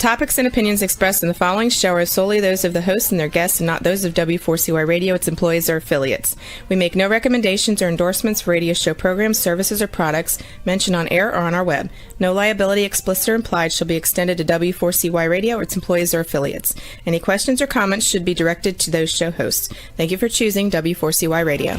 topics and opinions expressed in the following show are solely those of the host and their guests and not those of W4CY Radio, its employees, or affiliates. We make no recommendations or endorsements for radio show programs, services, or products mentioned on air or on our web. No liability, explicit or implied, shall be extended to W4CY Radio or its employees or affiliates. Any questions or comments should be directed to those show hosts. Thank you for choosing W4CY Radio.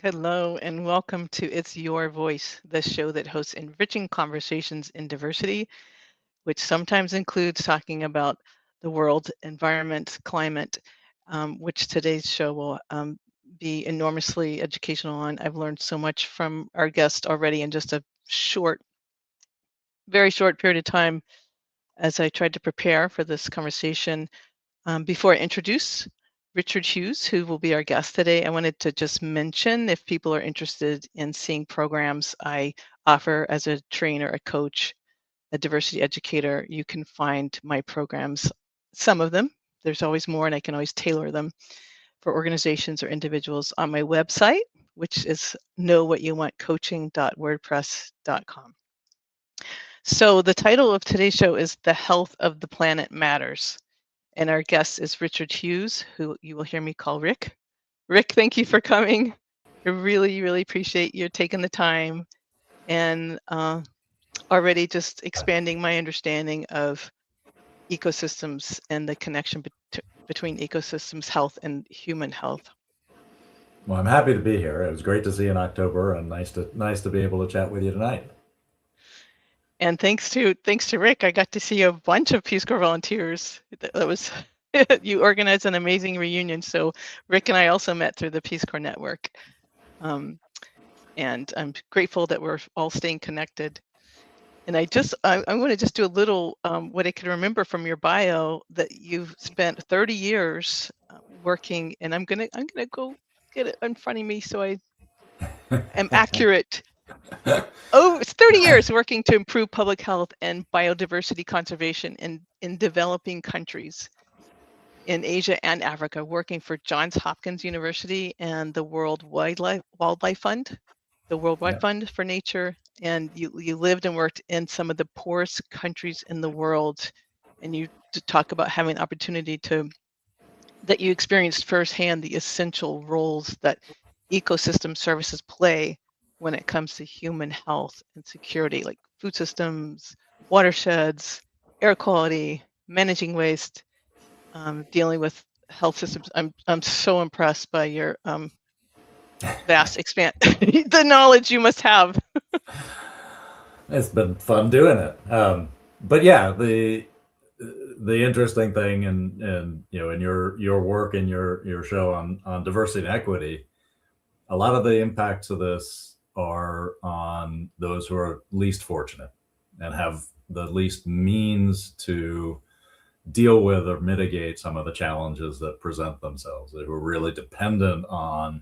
Hello and welcome to It's Your Voice, the show that hosts enriching conversations in diversity, which sometimes includes talking about the world, environment, climate, which today's show will be enormously educational on. I've learned so much from our guest already in just a very short period of time as I tried to prepare for this conversation. Before I introduce Richard Hughes, who will be our guest today, I wanted to just mention, if people are interested in seeing programs I offer as a trainer, a coach, a diversity educator, you can find my programs, some of them. There's always more, and I can always tailor them for organizations or individuals on my website, which is knowwhatyouwantcoaching.wordpress.com. So the title of today's show is The Health of the Planet Matters. And our guest is Richard Hughes, who you will hear me call Rick. Rick, thank you for coming. I really, really appreciate you taking the time and already just expanding my understanding of ecosystems and the connection between ecosystems health and human health. Well, I'm happy to be here. It was great to see you in October, and nice to be able to chat with you tonight. And thanks to Rick, I got to see a bunch of Peace Corps volunteers. That was you organized an amazing reunion. So Rick and I also met through the Peace Corps network, and I'm grateful that we're all staying connected. And I want to just do a little what I can remember from your bio, that you've spent 30 years working, and I'm gonna go get it in front of me so I am accurate. Oh, it's 30 years working to improve public health and biodiversity conservation in developing countries in Asia and Africa, working for Johns Hopkins University and the World Wildlife Fund, the Worldwide Fund for Nature. And you lived and worked in some of the poorest countries in the world. And you talk about having an opportunity that you experienced firsthand the essential roles that ecosystem services play when it comes to human health and security, like food systems, watersheds, air quality, managing waste, dealing with health systems. I'm so impressed by your vast the knowledge you must have. It's been fun doing it. But yeah, the interesting thing, and in your work and your show on diversity and equity, a lot of the impacts of this are on those who are least fortunate and have the least means to deal with or mitigate some of the challenges that present themselves, who are really dependent on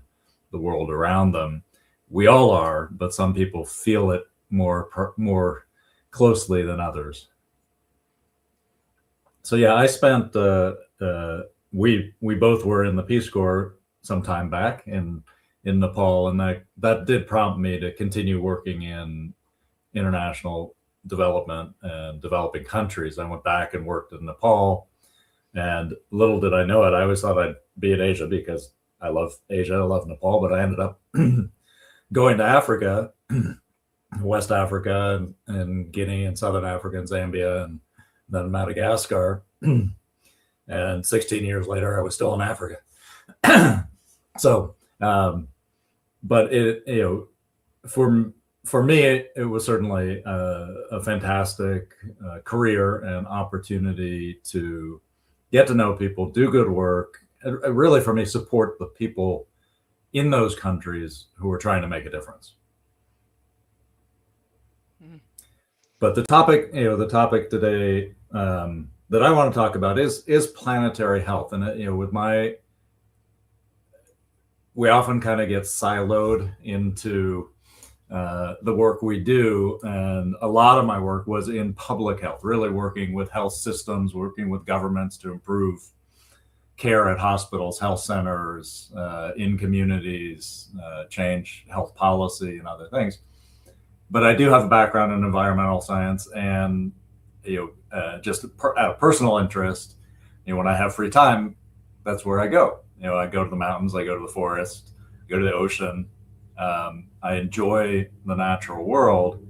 the world around them. We all are, but some people feel it more closely than others. So yeah, I spent we both were in the Peace Corps some time back in Nepal, and that did prompt me to continue working in international development and developing countries. I went back and worked in Nepal, and little did I know it, I always thought I'd be in Asia because I love Asia, I love Nepal, but I ended up going to Africa, West Africa, and Guinea, and Southern Africa, and Zambia, and then Madagascar. And 16 years later, I was still in Africa. So, but for me, it was certainly a fantastic career and opportunity to get to know people, do good work, and really for me, support the people in those countries who are trying to make a difference. But the topic, the topic today that I want to talk about is planetary health, and we often kind of get siloed into the work we do, and a lot of my work was in public health, really working with health systems, working with governments to improve care at hospitals, health centers, in communities, change health policy and other things. But I do have a background in environmental science, and just out of personal interest, when I have free time, that's where I go. I go to the mountains, I go to the forest, go to the ocean. I enjoy the natural world,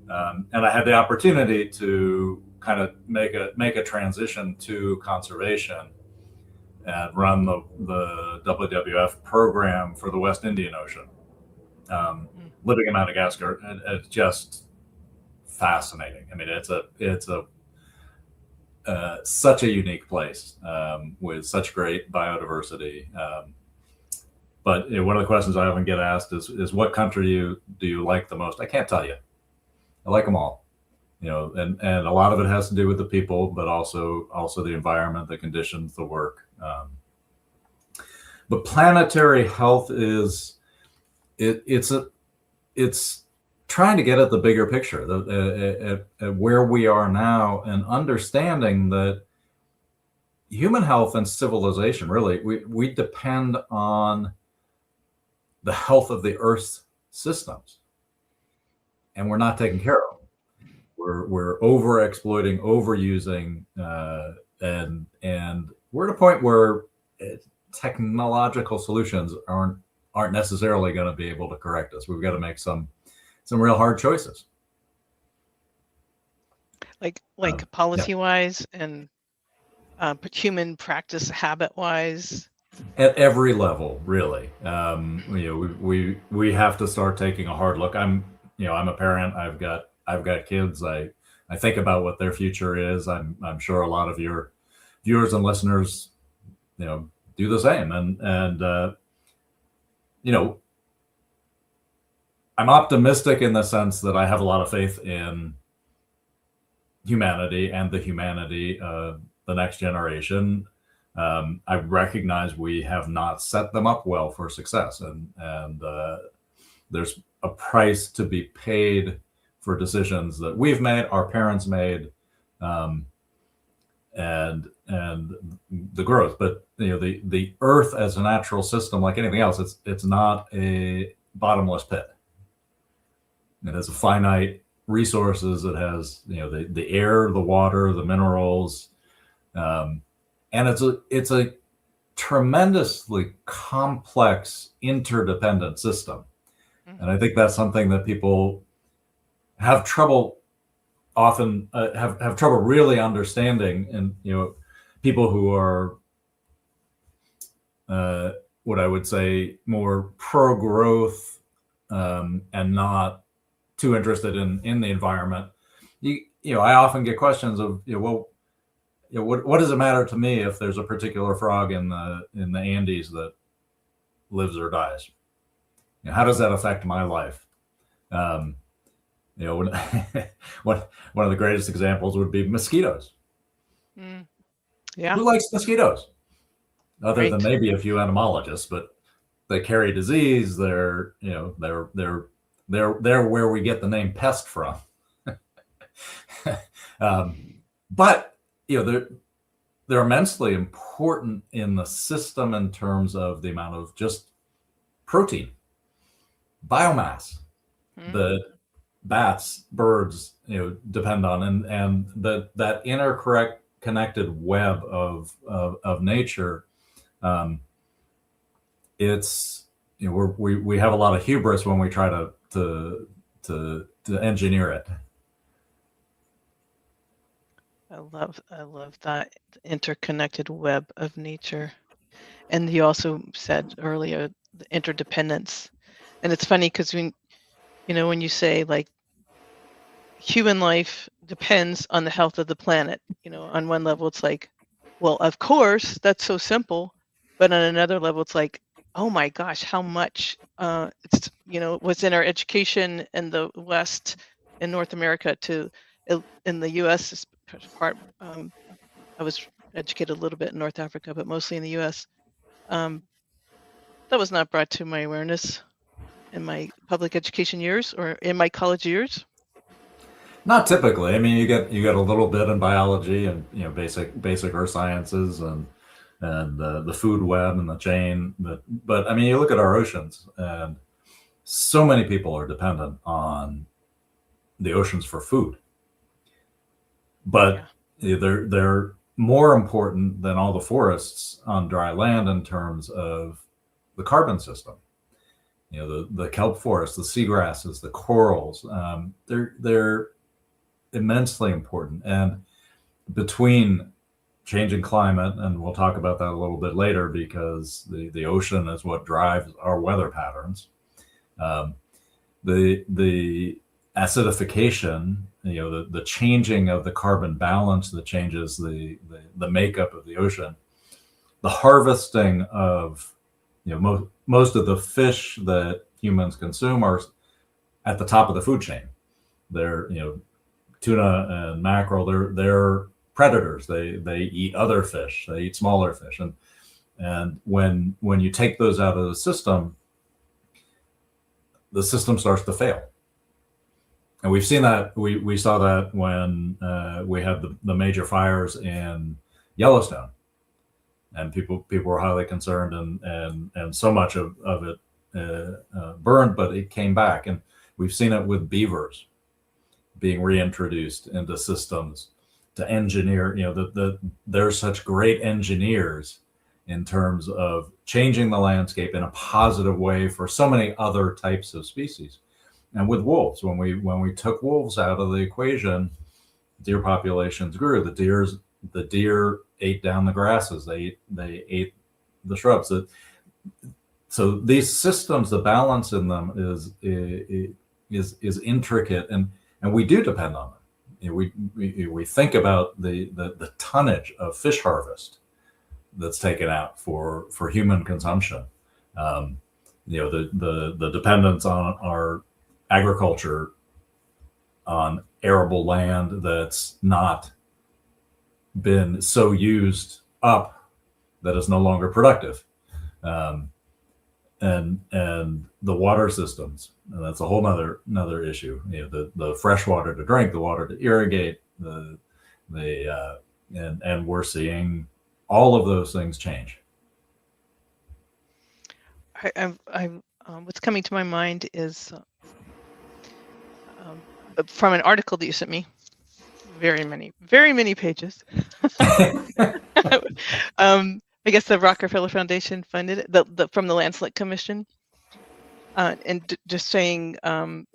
and I had the opportunity to kind of make a transition to conservation and run the WWF program for the West Indian Ocean. Living in Madagascar, and it's just fascinating. I mean, it's such a unique place with such great biodiversity. But one of the questions I often get asked is what country do you like the most? I can't tell you. I like them all, and a lot of it has to do with the people, but also the environment, the conditions, the work. But planetary health it's trying to get at the bigger picture, at where we are now, and understanding that human health and civilization, really, we depend on the health of the Earth's systems, and we're not taking care of them. We're over exploiting, overusing, and we're at a point where technological solutions aren't necessarily going to be able to correct us. We've got to make some real hard choices, like policy wise, and human practice habit wise. At every level, really. We have to start taking a hard look. I'm a parent. I've got kids. I think about what their future is. I'm sure a lot of your viewers and listeners, do the same. And I'm optimistic in the sense that I have a lot of faith in humanity and the humanity of the next generation. I recognize we have not set them up well for success, and there's a price to be paid for decisions that we've made, our parents made, and the growth. But the Earth as a natural system, like anything else, it's not a bottomless pit. It has a finite resources. It has the air, the water, the minerals, and it's a tremendously complex, interdependent system. And I think that's something that people have trouble often have trouble really understanding. And people who are what I would say more pro-growth and not too interested in the environment. I often get questions of what does it matter to me if there's a particular frog in the Andes that lives or dies? How does that affect my life? One of the greatest examples would be mosquitoes. Yeah. Who likes mosquitoes? Other than maybe a few entomologists, but they carry disease. They're where we get the name pest from. But they're immensely important in the system in terms of the amount of just protein, biomass that bats, birds, depend on, and that interconnected web of nature. It's we have a lot of hubris when we try to engineer it. I love that interconnected web of nature. And you also said earlier the interdependence. And it's funny because when you say like human life depends on the health of the planet, on one level it's like, well, of course, that's so simple. But on another level it's like, oh my gosh, how much it's what's in our education in the West, in North America, to in the U.S. part, I was educated a little bit in North Africa, but mostly in the U.S. That was not brought to my awareness in my public education years or in my college years. Not typically. I mean, you get a little bit in biology and basic earth sciences and the food web and the chain. But I mean, you look at our oceans, and so many people are dependent on the oceans for food. But they're more important than all the forests on dry land in terms of the carbon system. The kelp forests, the seagrasses, the corals. They're immensely important. And between changing climate, and we'll talk about that a little bit later, because the ocean is what drives our weather patterns. The acidification, the changing of the carbon balance that changes the makeup of the ocean, the harvesting of most of the fish that humans consume are at the top of the food chain. They're tuna and mackerel, they're predators. They eat other fish, they eat smaller fish, and when you take those out of the system starts to fail. And we've seen that. We saw that when we had the major fires in Yellowstone, and people were highly concerned, and so much of it burned, but it came back. And we've seen it with beavers being reintroduced into systems to engineer. They're such great engineers in terms of changing the landscape in a positive way for so many other types of species. And with wolves, when we took wolves out of the equation, deer populations grew. The deer ate down the grasses. They ate the shrubs. So these systems, the balance in them is intricate, and we do depend on them. We think about the tonnage of fish harvest that's taken out for human consumption. The dependence on our agriculture on arable land that's not been so used up that it's no longer productive, and the water systems, and that's a whole nother issue. The fresh water to drink, the water to irrigate, and we're seeing all of those things change. What's coming to my mind is from an article that you sent me, very many pages. I guess the Rockefeller Foundation funded it, from the Lancelot Commission, and just saying, and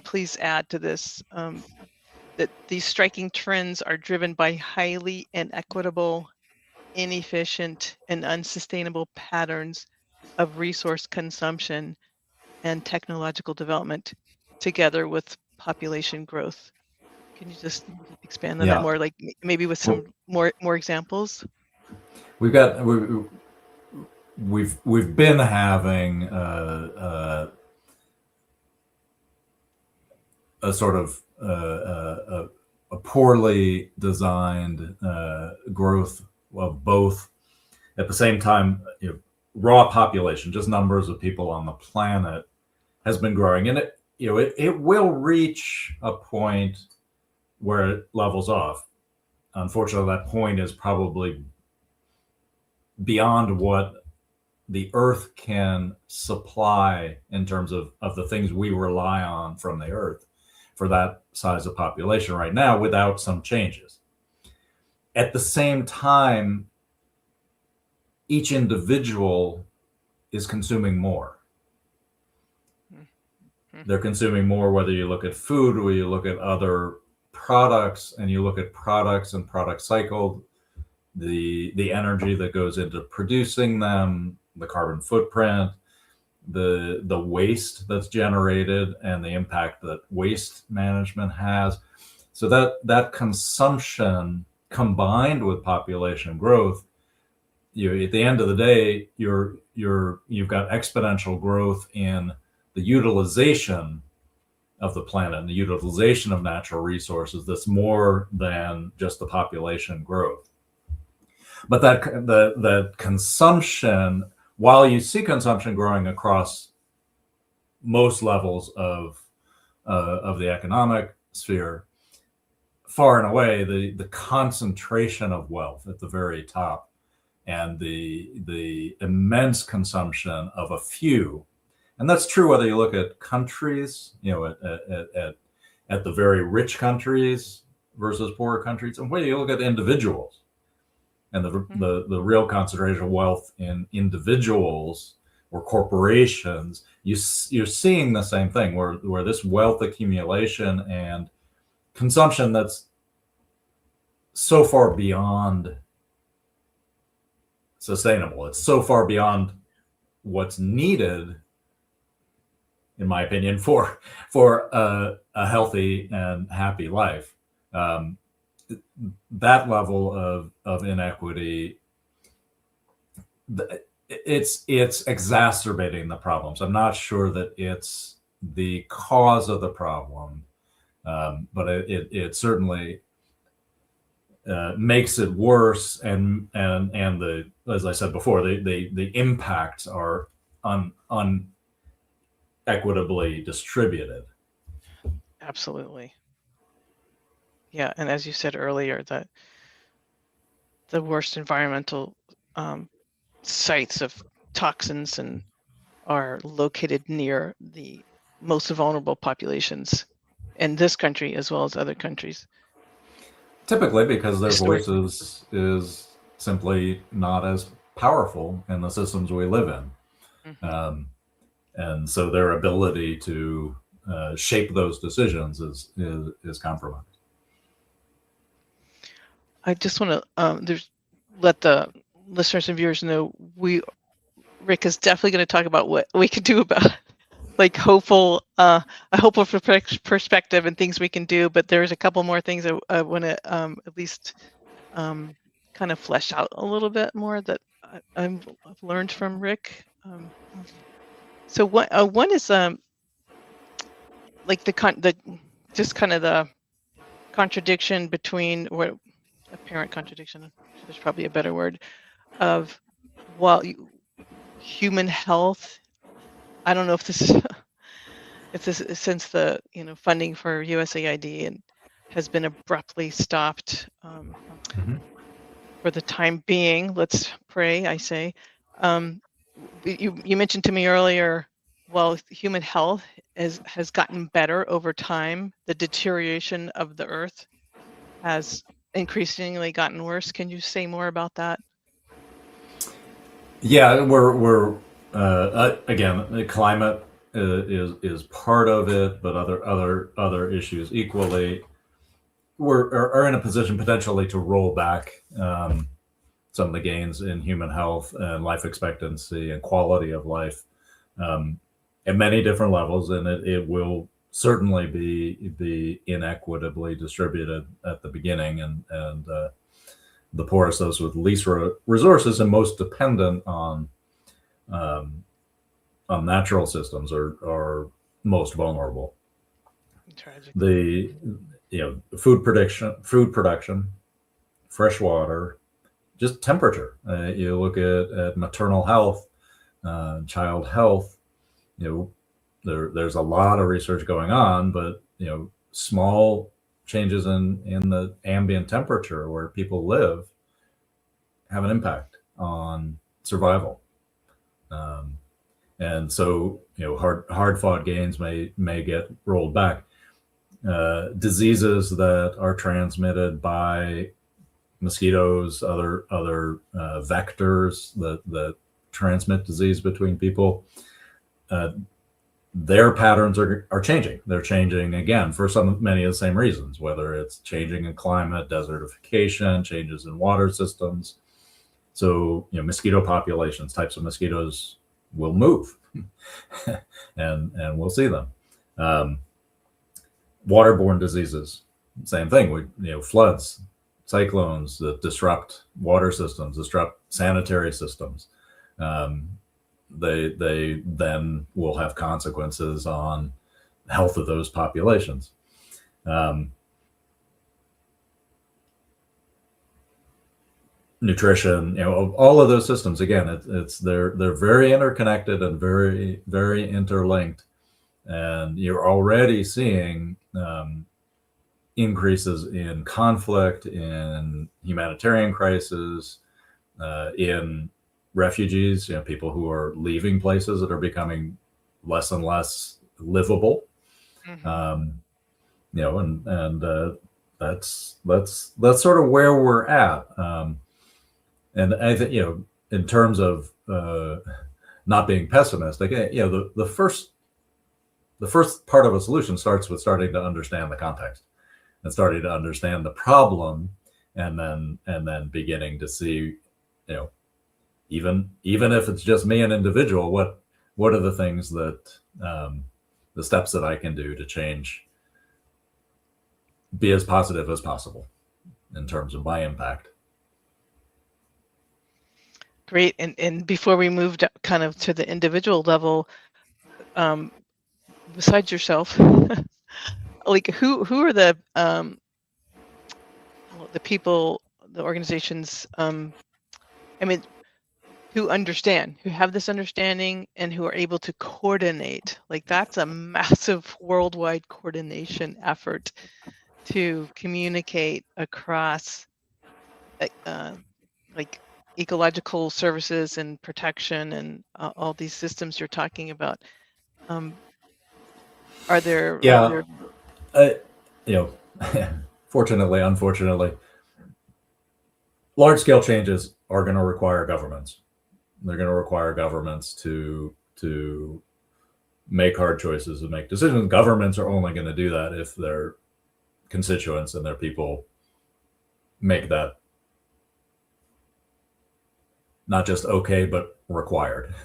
please add to this, that these striking trends are driven by highly inequitable, inefficient, and unsustainable patterns of resource consumption and technological development, together with population growth. Can you just expand on that more, like maybe with some more examples? We've been having a sort of a poorly designed growth of both. At the same time, raw population, just numbers of people on the planet, has been growing, and it will reach a point where it levels off. Unfortunately, that point is probably beyond what the Earth can supply in terms of the things we rely on from the Earth for that size of population right now, without some changes. At the same time, each individual is consuming more. They're consuming more, whether you look at food or you look at other products, and you look at products and product cycle, the energy that goes into producing them, the carbon footprint, the waste that's generated, and the impact that waste management has. So that consumption combined with population growth, at the end of the day, you've got exponential growth in the utilization of the planet and the utilization of natural resources that's more than just the population growth. But that the consumption, while you see consumption growing across most levels of the economic sphere, far and away the concentration of wealth at the very top and the immense consumption of a few, and that's true whether you look at countries, at the very rich countries versus poorer countries, and whether you look at individuals. And the real concentration of wealth in individuals or corporations, you're seeing the same thing, where this wealth accumulation and consumption that's so far beyond sustainable. It's so far beyond what's needed, in my opinion, for a healthy and happy life. That level of inequity, it's exacerbating the problems. I'm not sure that it's the cause of the problem, but it certainly makes it worse, and the, as I said before, the impacts are unequitably distributed. Absolutely. Yeah, and as you said earlier, that the worst environmental sites of toxins are located near the most vulnerable populations in this country as well as other countries. Typically because their voice is simply not as powerful in the systems we live in. Mm-hmm. And so their ability to shape those decisions is compromised. I just want to let the listeners and viewers know Rick is definitely going to talk about what we could do about a hopeful perspective and things we can do. But there's a couple more things I want to at least kind of flesh out a little bit more that I've learned from Rick. So one is the contradiction between, or apparent contradiction, there's probably a better word, of human health. I don't know if this is since the funding for USAID and has been abruptly stopped for the time being. Let's pray, I say. You mentioned to me earlier, human health has gotten better over time. The deterioration of the earth has increasingly gotten worse. Can you say more about that? Yeah, we're again, the climate is part of it, but other issues equally. Are in a position potentially to roll back some of the gains in human health and life expectancy and quality of life at many different levels, and it will certainly be inequitably distributed at the beginning, and the poorest, those with least resources and most dependent on natural systems, are most vulnerable. Tragic. The food production, fresh water, just temperature. You look at maternal health, child health. There's a lot of research going on, but small changes in the ambient temperature where people live have an impact on survival. And so hard-fought gains may get rolled back. Diseases that are transmitted by mosquitoes, other vectors that transmit disease between people, their patterns are changing. They're changing again for many of the same reasons, whether it's changing in climate, desertification, changes in water systems. So mosquito populations, types of mosquitoes will move, and we'll see them. Waterborne diseases, same thing. Floods, cyclones that disrupt water systems, disrupt sanitary systems. They then will have consequences on health of those populations. Nutrition, all of those systems, again, they're very interconnected and very, very interlinked, and you're already seeing increases in conflict, in humanitarian crisis, in refugees, people who are leaving places that are becoming less and less livable. And that's sort of where we're at. And I think, in terms of not being pessimistic, the first part of a solution starts with starting to understand the context and starting to understand the problem, and then beginning to see, even if it's just me, an individual, what are the things that the steps that I can do to change, be as positive as possible in terms of my impact. Great. And before we moved kind of to the individual level, besides yourself, like who are the people, the organizations, who understand, who have this understanding and who are able to coordinate? Like, that's a massive worldwide coordination effort to communicate across like ecological services and protection and all these systems you're talking about. Are there? Fortunately, unfortunately, large-scale changes are going to require governments. They're going to require governments to make hard choices and make decisions. Governments are only going to do that if their constituents and their people make that not just okay, but required.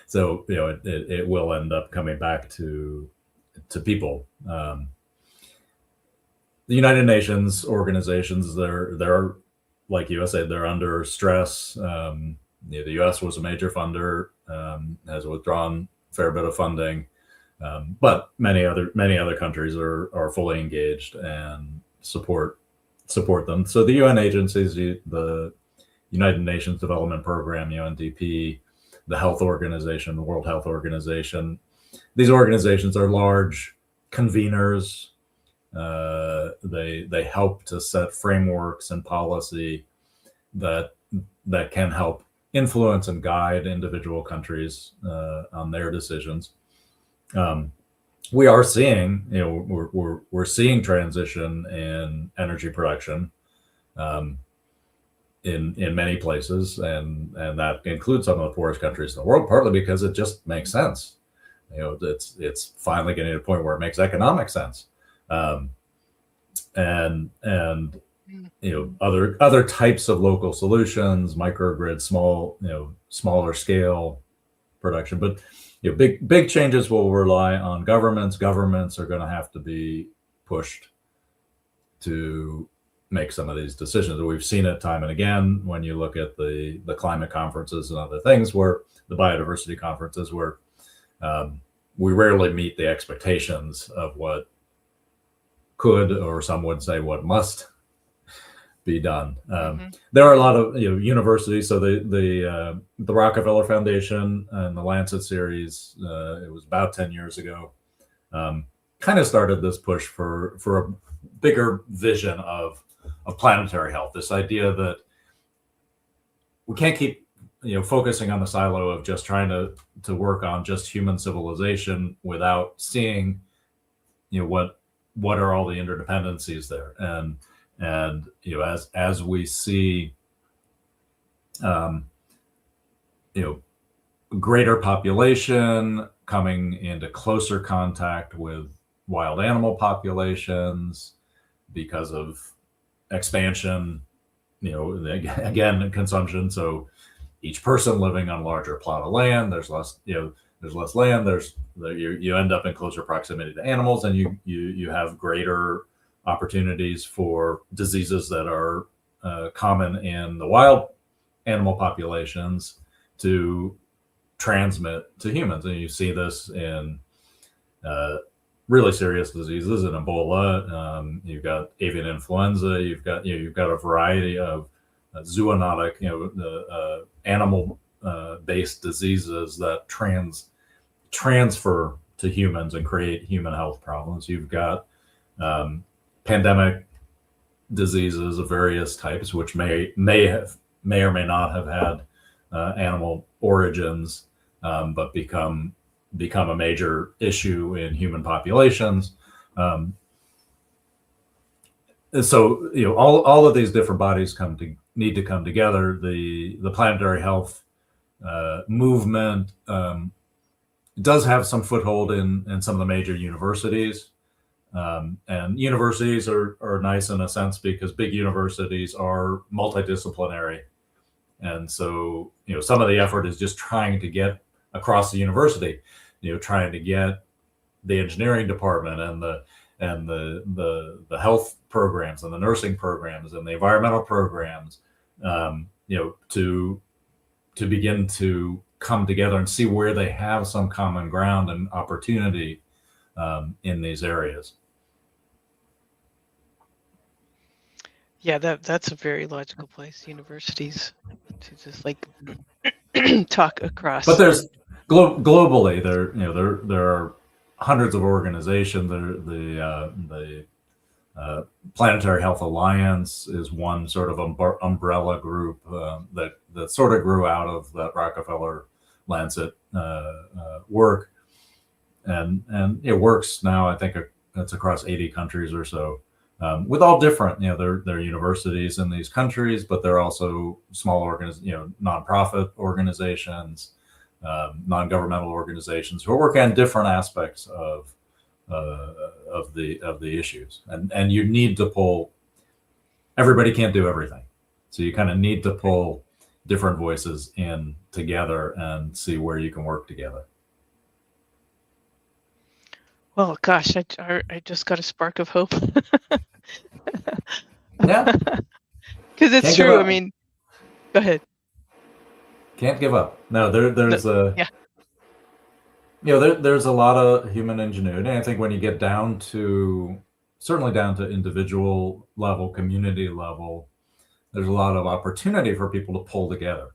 So it will end up coming back to people. The United Nations organizations, they're like USA, they're under stress. The US was a major funder, has withdrawn a fair bit of funding, but many other countries are fully engaged and support them. So the UN agencies, the United Nations Development Program, UNDP, the Health Organization, the World Health Organization, these organizations are large conveners. They help to set frameworks and policy that can help influence and guide individual countries on their decisions. We are seeing, we're seeing transition in energy production in many places, and that includes some of the poorest countries in the world, partly because it just makes sense. It's finally getting to a point where it makes economic sense. And other types of local solutions, microgrid, smaller scale production, but big changes will rely on governments. Governments are going to have to be pushed to make some of these decisions. We've seen it time and again when you look at the climate conferences and other things, where the biodiversity conferences, where we rarely meet the expectations of what could, or some would say what must be done. There are a lot of universities. So the Rockefeller Foundation and the Lancet series, it was about 10 years ago, kind of started this push for a bigger vision of planetary health. This idea that we can't keep focusing on the silo of just trying to work on just human civilization without seeing what are all the interdependencies there, and as we see greater population coming into closer contact with wild animal populations because of expansion, again, consumption. So each person living on a larger plot of land, there's less land, you end up in closer proximity to animals, and you have greater opportunities for diseases that are common in the wild animal populations to transmit to humans. And you see this in really serious diseases in Ebola. You've got avian influenza. You've got a variety of zoonotic, animal based diseases that transfer to humans and create human health problems. You've got pandemic diseases of various types, which may or may not have had animal origins, but become a major issue in human populations. And so, all of these different bodies need to come together. The planetary health movement does have some foothold in some of the major universities. And universities are nice in a sense because big universities are multidisciplinary. And so, some of the effort is just trying to get across the university, trying to get the engineering department and the health programs and the nursing programs and the environmental programs, to begin to come together and see where they have some common ground and opportunity in these areas. Yeah, that's a very logical place, universities, to just like talk across. But there's globally there are hundreds of organizations. The Planetary Health Alliance is one sort of umbrella group that sort of grew out of that Rockefeller Lancet work, and it works now. I think it's across 80 countries or so. With all different, there are universities in these countries, but there are also small nonprofit organizations, non-governmental organizations who are working on different aspects of the issues, and you need to pull. Everybody can't do everything, so you kind of need to pull different voices in together and see where you can work together. Well, gosh, I just got a spark of hope. Yeah, because it's true. I mean, go ahead. Can't give up. No, there's yeah. There's a lot of human ingenuity. And I think when you get certainly down to individual level, community level, there's a lot of opportunity for people to pull together.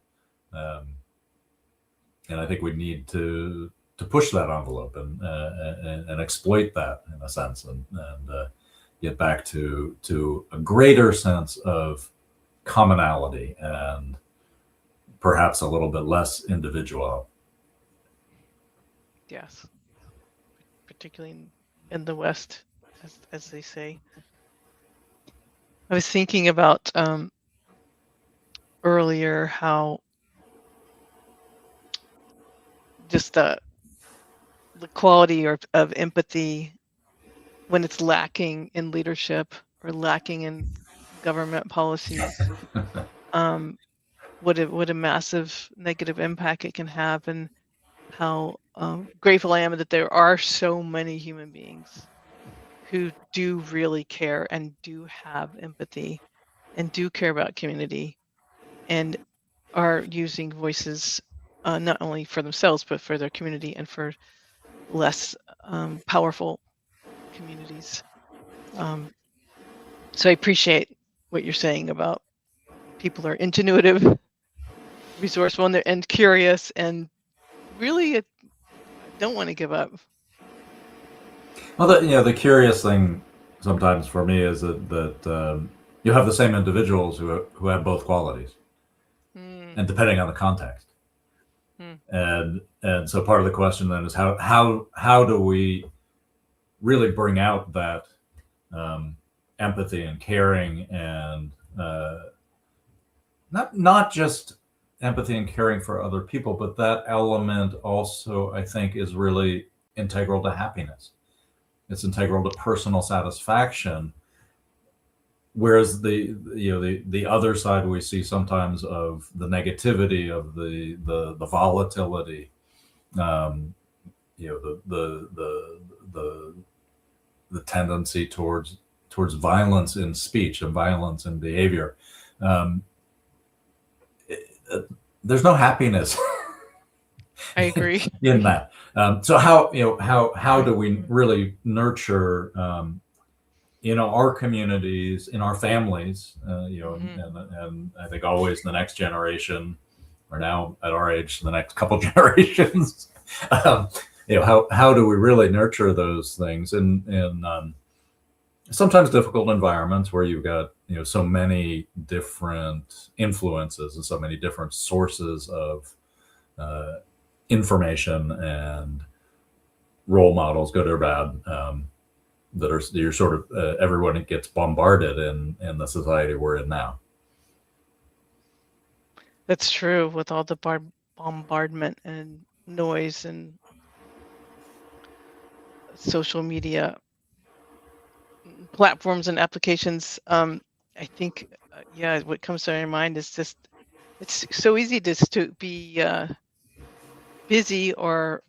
And I think we need to push that envelope and exploit that in a sense, and get back to a greater sense of commonality and perhaps a little bit less individual. Yes, particularly in the West, as they say. I was thinking about earlier how just the quality of empathy, when it's lacking in leadership or lacking in government policies, what a massive negative impact it can have, and how grateful I am that there are so many human beings who do really care and do have empathy and do care about community and are using voices not only for themselves but for their community and for less powerful communities. So I appreciate what you're saying about people are ingenuitive, resourceful, and curious, and really don't want to give up. Well, the curious thing sometimes for me is that you have the same individuals who have both qualities, and depending on the context, and so part of the question then is how do we really bring out that empathy and caring, and not just empathy and caring for other people, but that element also, I think, is really integral to happiness. It's integral to personal satisfaction. Whereas the other side we see sometimes of the negativity, of the volatility, the tendency towards violence in speech and violence in behavior. There's no happiness. I agree. In that, So how do we really nurture our communities, in our families, and I think always the next generation, or now at our age, the next couple generations, how do we really nurture those things in sometimes difficult environments where you've got so many different influences and so many different sources of information and role models, good or bad, you're sort of everyone gets bombarded in the society we're in now. That's true, with all the bombardment and noise and social media platforms and applications. I think, what comes to my mind is just it's so easy to be busy, or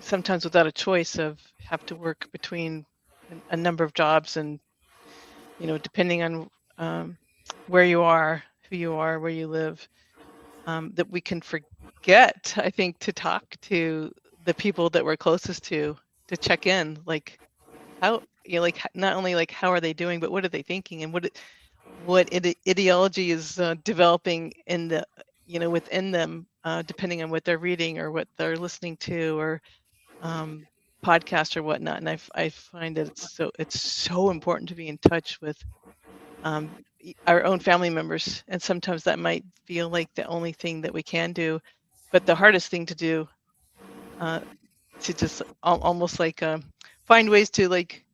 sometimes without a choice of have to work between a number of jobs, and depending on where you are, who you are, where you live, that we can forget, I think, to talk to the people that we're closest to check in, like how not only like how are they doing, but what are they thinking, and what ideology is developing in the within them, depending on what they're reading or what they're listening to, or podcast or whatnot. And I find that it's so important to be in touch with our own family members, and sometimes that might feel like the only thing that we can do, but the hardest thing to do, to just almost like find ways to like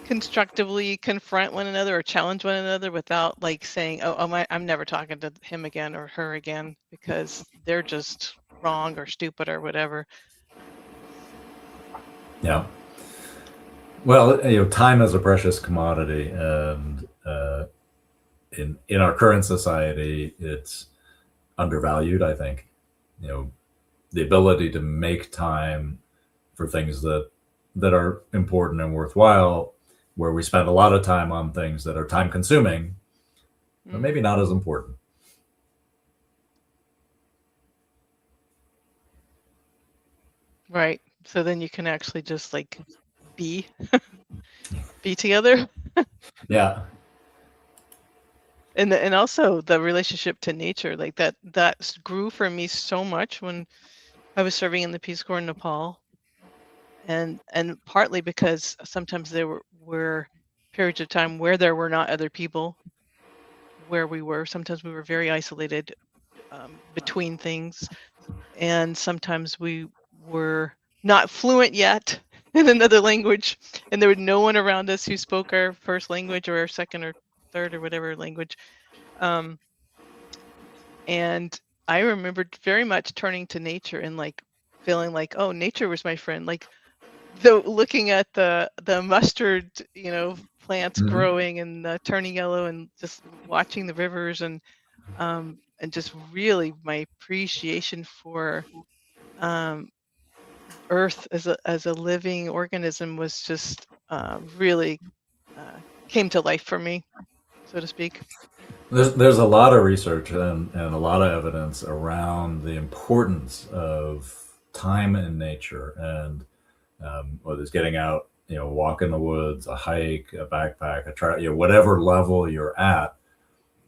constructively confront one another or challenge one another without like saying, I'm never talking to him again or her again because they're just wrong or stupid or whatever. Yeah. Well, time is a precious commodity, and in our current society, it's undervalued, I think. The ability to make time for things that are important and worthwhile, where we spend a lot of time on things that are time consuming, but maybe not as important. Right. So then you can actually just like be together. Yeah. And also the relationship to nature, like that grew for me so much when I was serving in the Peace Corps in Nepal, and partly because sometimes there were periods of time where there were not other people where we were. Sometimes we were very isolated between things, and sometimes we were not fluent yet in another language, and there was no one around us who spoke our first language or our second or third or whatever language. And I remembered very much turning to nature and like feeling like, oh, nature was my friend. Like looking at the mustard, plants growing and turning yellow, and just watching the rivers, and just really my appreciation for Earth as a living organism was just really came to life for me, so to speak. There's a lot of research and a lot of evidence around the importance of time in nature, and whether it's getting out, walk in the woods, a hike, a backpack, a try, whatever level you're at,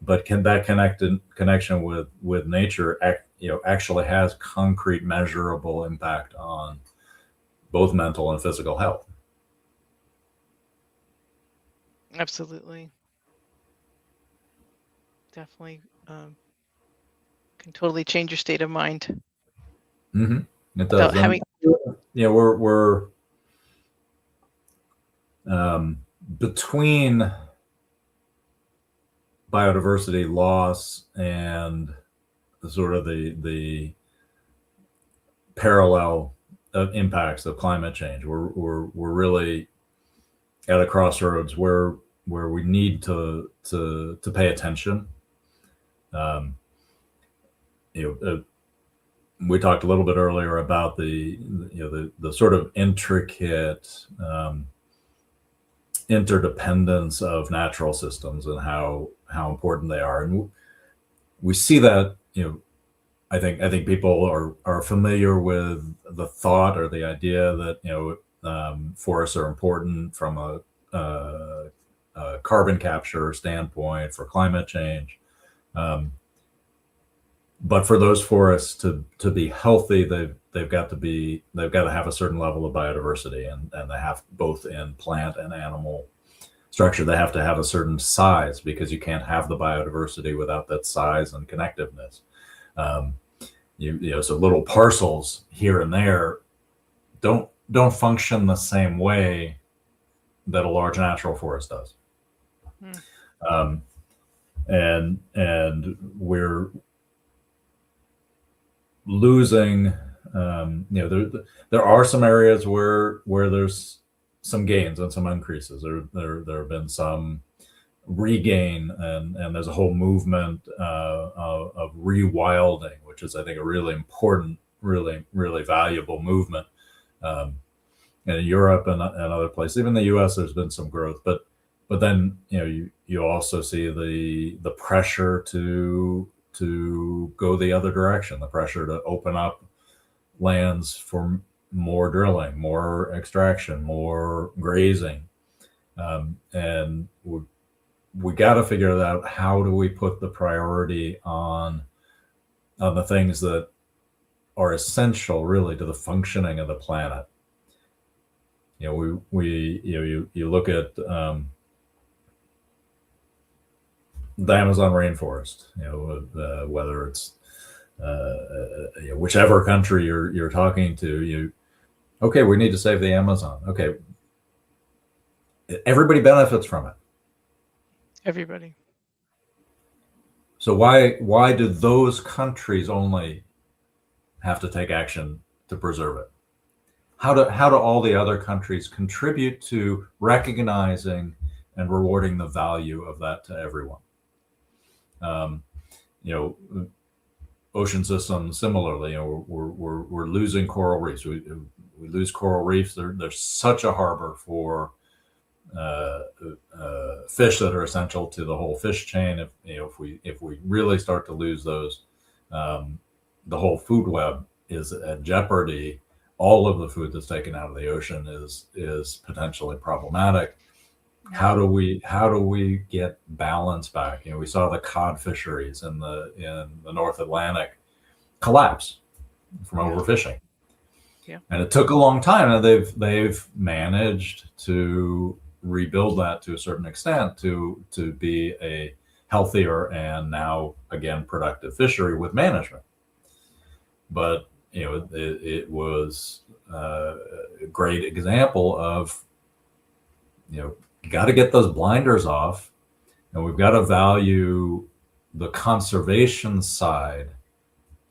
but that connection with nature, actually has concrete, measurable impact on both mental and physical health. Absolutely. Definitely can totally change your state of mind. It does. We're between biodiversity loss and the parallel impacts of climate change. We're really at a crossroads where we need to pay attention. We talked a little bit earlier about the sort of intricate interdependence of natural systems and how important they are, and we see that think people are familiar with the thought or the idea that forests are important from a carbon capture standpoint for climate change. But for those forests to be healthy, they've got to have a certain level of biodiversity, and they have, both in plant and animal structure, they have to have a certain size, because you can't have the biodiversity without that size and connectiveness. So little parcels here and there don't function the same way that a large natural forest does. And we're losing, there are some areas where there's some gains and some increases. There have been some regain, and there's a whole movement of rewilding, which is, I think, a really important, really valuable movement. In Europe and other places, even the U.S., there's been some growth, but then you also see the pressure to go the other direction, the pressure to open up lands for more drilling, more extraction, more grazing, and we got to figure out, how do we put the priority on the things that are essential, really, to the functioning of the planet. You look at the Amazon rainforest, whether it's whichever country you're talking to, okay, we need to save the Amazon. Okay, everybody benefits from it. Everybody. So why do those countries only have to take action to preserve it? How do all the other countries contribute to recognizing and rewarding the value of that to everyone? Ocean systems, similarly, we're losing coral reefs. We lose coral reefs. They're such a harbor for fish that are essential to the whole fish chain. If we really start to lose those, the whole food web is at jeopardy. All of the food that's taken out of the ocean is potentially problematic. How do we get balance back? We saw the cod fisheries in the North Atlantic collapse from overfishing. Yeah. And it took a long time, and they've managed to rebuild that to a certain extent to be a healthier and now again productive fishery with management. But it was a great example of you got to get those blinders off, and we've got to value the conservation side,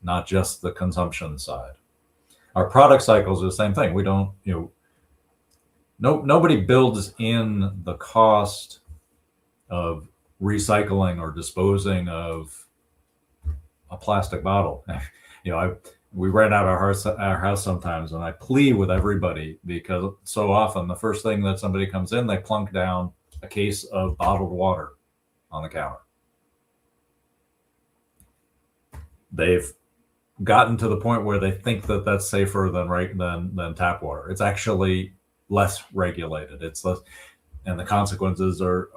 not just the consumption side. Our product cycles are the same thing. We don't, nobody builds in the cost of recycling or disposing of a plastic bottle. We rent out our house sometimes, and I plead with everybody, because so often the first thing that somebody comes in, they plunk down a case of bottled water on the counter. They've gotten to the point where they think that that's safer than tap water. It's actually less regulated. It's less, and the consequences are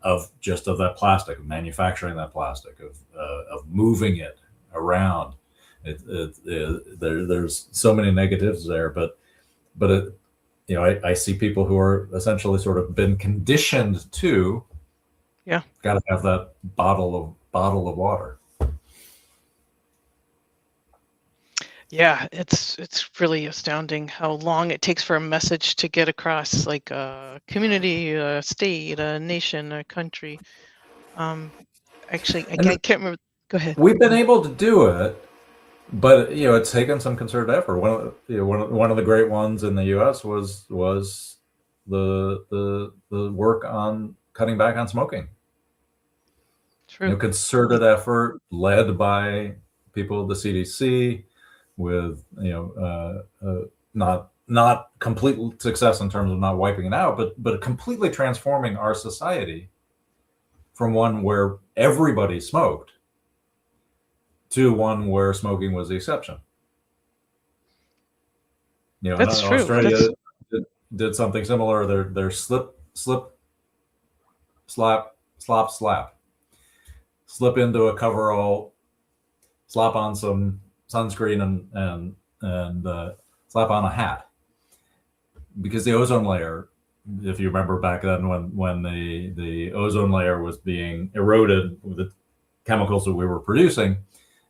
of that plastic, of manufacturing that plastic, of moving it around. There's so many negatives there, but I see people who are essentially sort of been conditioned to, got to have that bottle of water. Yeah, it's really astounding how long it takes for a message to get across, like a community, a state, a nation, a country. Actually, I can't remember. Go ahead. We've been able to do it, but it's taken some concerted effort. One of the great ones in the U.S. was the work on cutting back on smoking. True. Concerted effort led by people at the CDC, with not complete success in terms of not wiping it out, but completely transforming our society from one where everybody smoked to one where smoking was the exception. That's true. Australia did something similar. Their slip, slap, slap. Slip into a coverall, slap on some sunscreen, and slap on a hat. Because the ozone layer, if you remember back then when the ozone layer was being eroded with the chemicals that we were producing,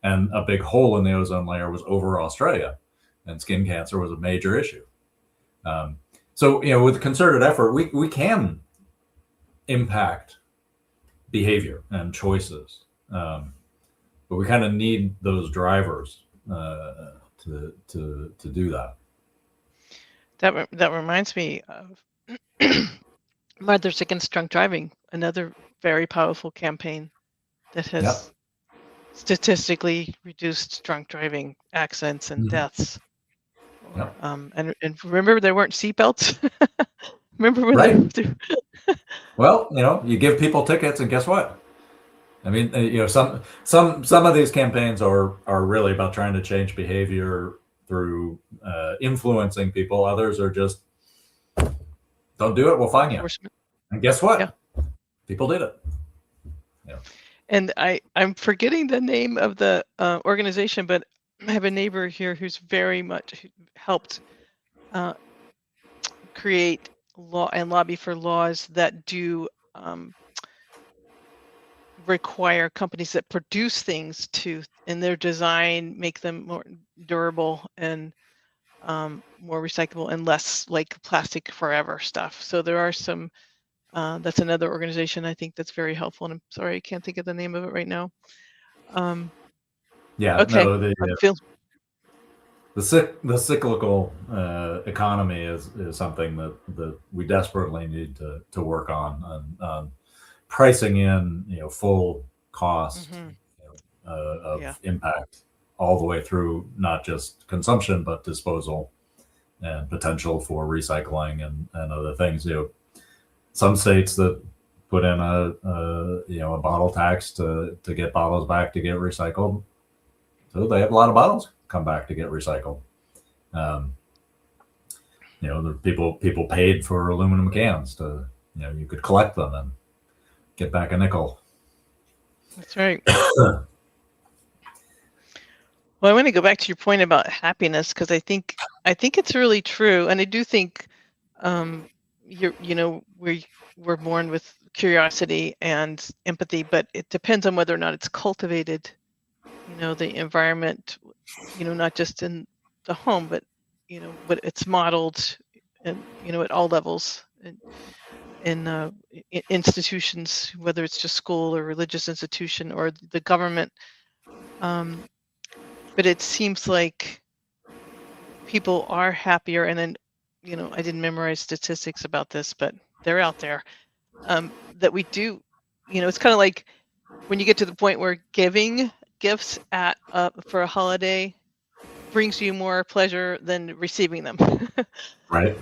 and a big hole in the ozone layer was over Australia, and skin cancer was a major issue. So, with concerted effort, we can impact behavior and choices, but we kind of need those drivers to do that. That reminds me of Mothers Against Drunk Driving, another very powerful campaign that has statistically reduced drunk driving accidents and deaths. And remember, there weren't seatbelts. Remember when Well, you give people tickets, and guess what? I mean, some of these campaigns are really about trying to change behavior through influencing people. Others are just, don't do it, we'll fine you. And guess what? Yeah. People did it. Yeah. And I'm forgetting the name of the organization, but I have a neighbor here who's very much helped create law and lobby for laws that do require companies that produce things to, in their design, make them more durable and more recyclable and less like plastic forever stuff. So there are some, that's another organization I think that's very helpful. And I'm sorry, I can't think of the name of it right now. Okay. No, the cyclical economy is something that we desperately need to work on pricing in full cost of impact all the way through, not just consumption but disposal and potential for recycling and other things. Some states that put in a bottle tax to get bottles back to get recycled, so they have a lot of bottles come back to get recycled. The people paid for aluminum cans to, you could collect them and get back a nickel. That's right. Well, I want to go back to your point about happiness, because I think it's really true, and I do think we're born with curiosity and empathy, but it depends on whether or not it's cultivated. The environment, not just in the home, but but it's modeled, and at all levels, in institutions, whether it's just school or religious institution or the government. But it seems like people are happier, and then I didn't memorize statistics about this, but they're out there, that we do. It's kind of like when you get to the point where giving gifts for a holiday brings you more pleasure than receiving them. Right.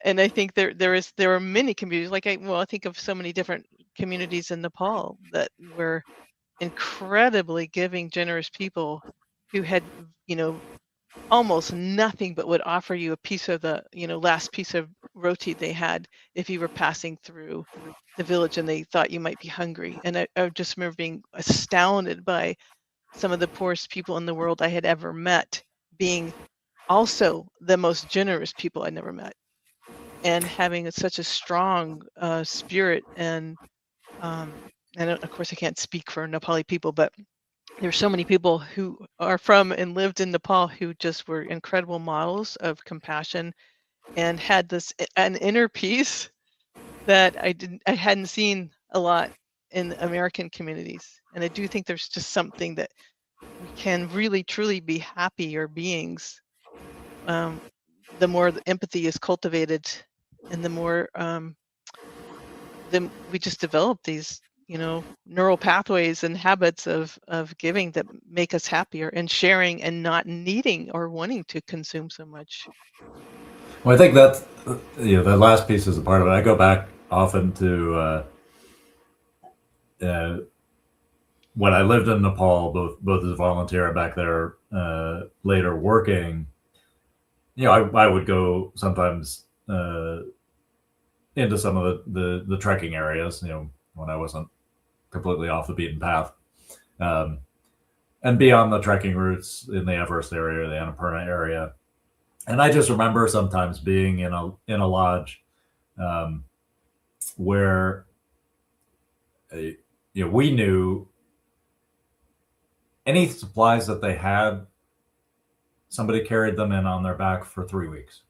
And I think there are many communities, like I think of so many different communities in Nepal that were incredibly giving, generous people who had almost nothing, but would offer you a piece of the last piece of roti they had if you were passing through the village and they thought you might be hungry. And I just remember being astounded by some of the poorest people in the world I had ever met being also the most generous people I'd never met, and having such a strong spirit. And of course I can't speak for Nepali people, but there's so many people who are from and lived in Nepal who just were incredible models of compassion and had an inner peace that I hadn't seen a lot in American communities. And I do think there's just something that we can really truly be happier beings the more the empathy is cultivated, and the more then we just develop these neural pathways and habits of giving that make us happier and sharing and not needing or wanting to consume so much. Well, I think that's the last piece is a part of it. I go back often to when I lived in Nepal, both as a volunteer and back there later working, I would go sometimes into some of the trekking areas, when I wasn't completely off the beaten path, and be on the trekking routes in the Everest area, the Annapurna area. And I just remember sometimes being in a lodge where we knew any supplies that they had, somebody carried them in on their back for 3 weeks.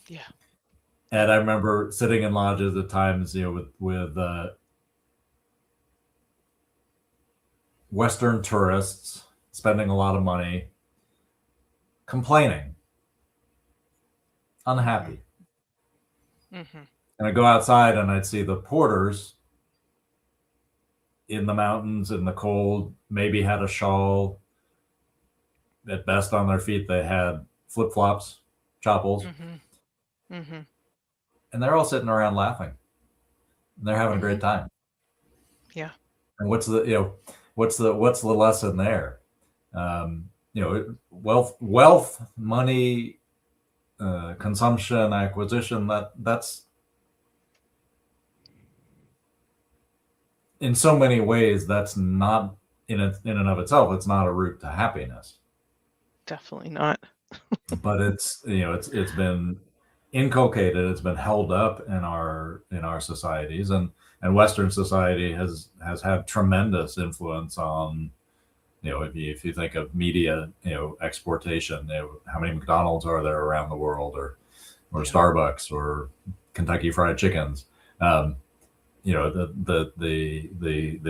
Yeah. And I remember sitting in lodges at times, with Western tourists spending a lot of money, complaining, unhappy. Mm-hmm. And I'd go outside and I'd see the porters in the mountains in the cold, maybe had a shawl. At best on their feet, they had flip-flops, chopples. Mm-hmm. Mm-hmm. And they're all sitting around laughing. And they're having a great time. Yeah. And what's the lesson there? Wealth, money, consumption, acquisition, that's in so many ways, that's not in and of itself, it's not a route to happiness. Definitely not. But it's been inculcated, it's been held up in our societies, and Western society has had tremendous influence on, if you think of media, exportation, how many McDonald's are there around the world, or Starbucks, or Kentucky Fried Chickens. The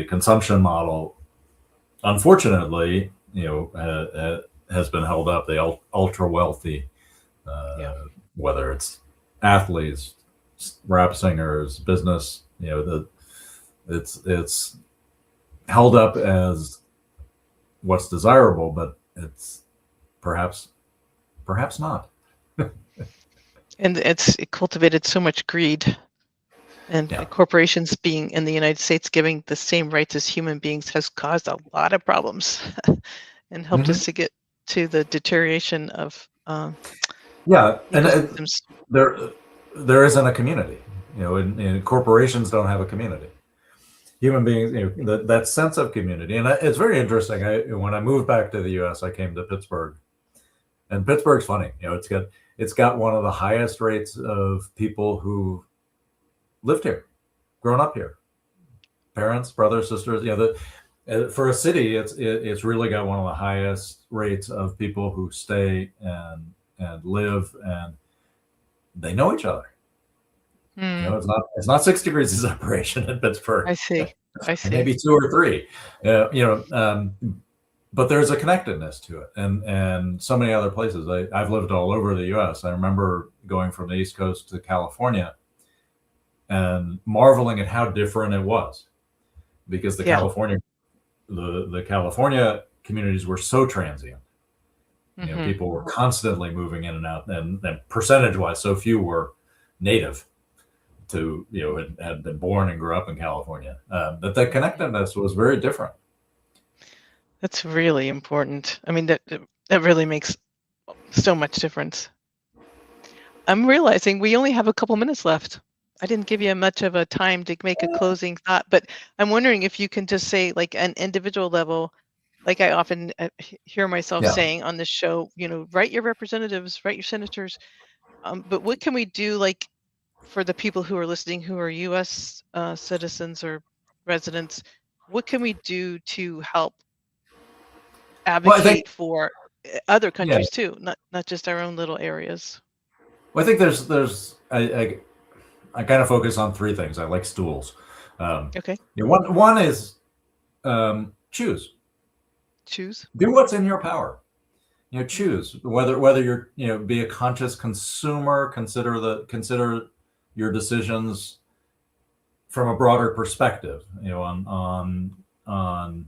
consumption model, unfortunately, has been held up. The ultra wealthy, whether it's athletes, rap singers, business, it's held up as what's desirable, but it's perhaps not. And it cultivated so much greed, and corporations being in the United States giving the same rights as human beings has caused a lot of problems and helped us to get to the deterioration of ecosystems. And there isn't a community, and corporations don't have a community. Human beings, that sense of community. And it's very interesting. When I moved back to the US, I came to Pittsburgh, and Pittsburgh's funny. It's got one of the highest rates of people who lived here, grown up here, parents, brothers, sisters. For a city, it's really got one of the highest rates of people who stay and live, and they know each other. It's not 6 degrees of separation in Pittsburgh. I see. Maybe 2 or 3. But there's a connectedness to it, and so many other places. I've lived all over the U.S. I remember going from the East Coast to California and marveling at how different it was, because the California communities were so transient. People were constantly moving in and out, and percentage-wise, so few were native to, had been born and grew up in California. That the connectedness was very different. That's really important. I mean, that really makes so much difference. I'm realizing we only have a couple minutes left. I didn't give you much of a time to make a closing thought, but I'm wondering if you can just say, like, an individual level, like I often hear myself saying on this show, write your representatives, write your senators. But what can we do, like, for the people who are listening, who are U.S. Citizens or residents? What can we do to help advocate for other countries too, not just our own little areas? Well, I think there's I kind of focus on 3 things. I like stools. Okay. One is choose. Do what's in your power. Choose whether you're be a conscious consumer. Consider your decisions from a broader perspective. On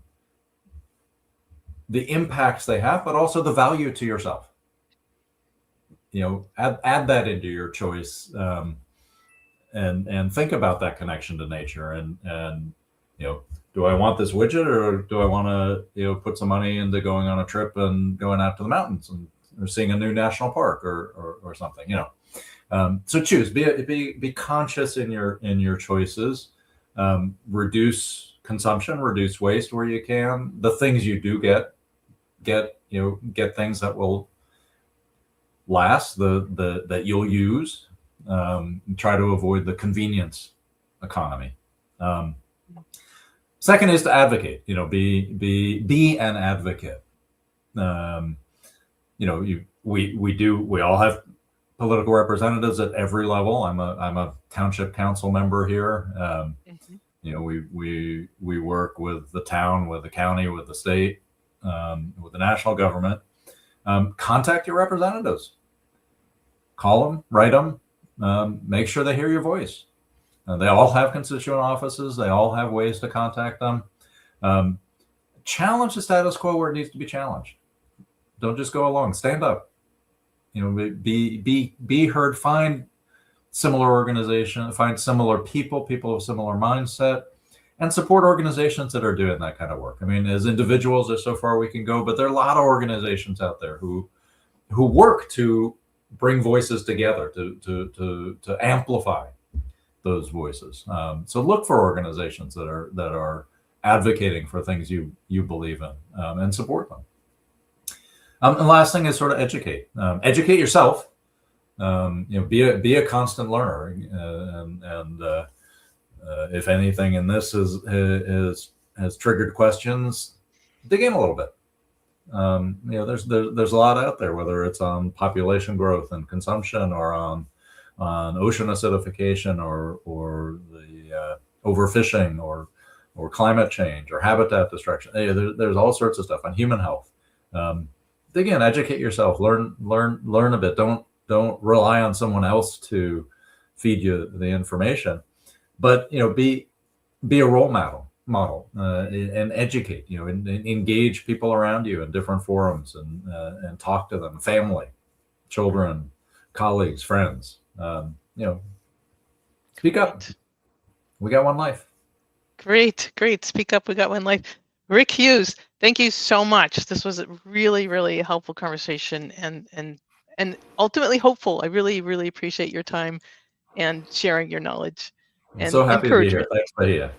the impacts they have, but also the value to yourself. Add that into your choice. And think about that connection to nature, and do I want this widget, or do I want to put some money into going on a trip and going out to the mountains or seeing a new national park or something? So choose. Be conscious in your choices. Reduce consumption, reduce waste where you can. The things you do get things that will last, that you'll use. Try to avoid the convenience economy. Second is to advocate. Be an advocate. We all have political representatives at every level. I'm a township council member here. We work with the town, with the county, with the state, with the national government. Contact your representatives. Call them, write them, make sure they hear your voice. They all have constituent offices. They all have ways to contact them. Challenge the status quo where it needs to be challenged. Don't just go along. Stand up. Be heard. Find similar organizations. Find similar people of similar mindset, and support organizations that are doing that kind of work. I mean, as individuals, there's so far we can go, but there are a lot of organizations out there who work to bring voices together, to amplify those voices. So look for organizations that are advocating for things you believe in, and support them. And the last thing is sort of educate. Educate yourself. Be a constant learner, and if anything in this has triggered questions, dig in a little bit. There's a lot out there, whether it's on population growth and consumption, or on ocean acidification, or the overfishing, or climate change, or habitat destruction. There's all sorts of stuff on human health. Dig in, educate yourself, learn a bit. Don't rely on someone else to feed you the information, but be a role model, and educate. And engage people around you in different forums, and talk to them, family, children, colleagues, friends. Speak up. We got one life. Great. Speak up. We got one life. Rick Hughes, thank you so much. This was a really, really helpful conversation, and ultimately hopeful. I really, really appreciate your time and sharing your knowledge. I'm so happy to be here. Thanks, Bahia.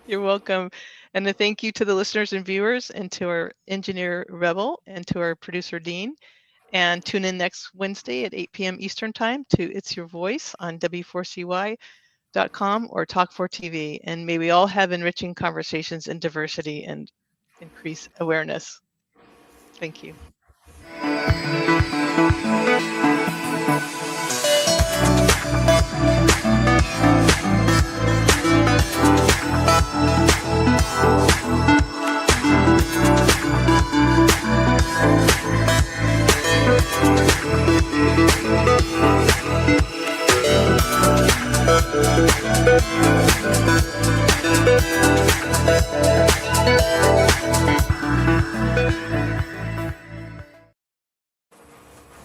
You're welcome. And a thank you to the listeners and viewers, and to our engineer Rebel, and to our producer Dean. And tune in next Wednesday at 8 p.m. Eastern Time to It's Your Voice on W4CY.com or Talk4TV. And may we all have enriching conversations in diversity and increase awareness. Thank you.